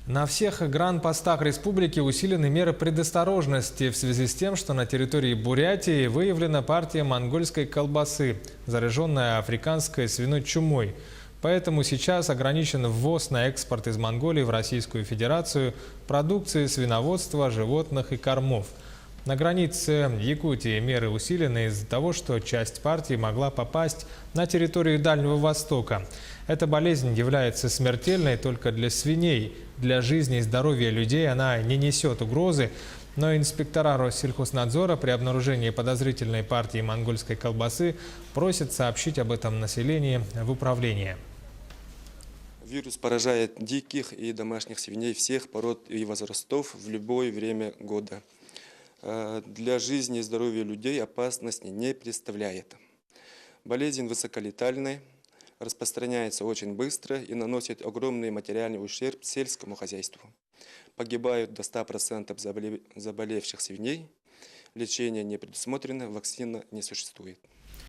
На всех гран-постах республики усилены меры предосторожности в связи с тем, что на территории Бурятии выявлена партия монгольской колбасы, зараженная африканской свиной чумой. Поэтому сейчас ограничен ввоз на экспорт из Монголии в Российскую Федерацию продукции свиноводства, животных и кормов. На границе Якутии меры усилены из-за того, что часть партии могла попасть на территорию Дальнего Востока. Эта болезнь является смертельной только для свиней. Для жизни и здоровья людей она не несет угрозы, но инспектора Россельхознадзора при обнаружении подозрительной партии монгольской колбасы просят сообщить об этом населению в управление. Вирус поражает диких и домашних свиней всех пород и возрастов в любое время года. Для жизни и здоровья людей опасности не представляет. Болезнь высоколетальная, распространяется очень быстро и наносит огромный материальный ущерб сельскому хозяйству. Погибают до 100% заболевших свиней, лечение не предусмотрено, вакцина не существует.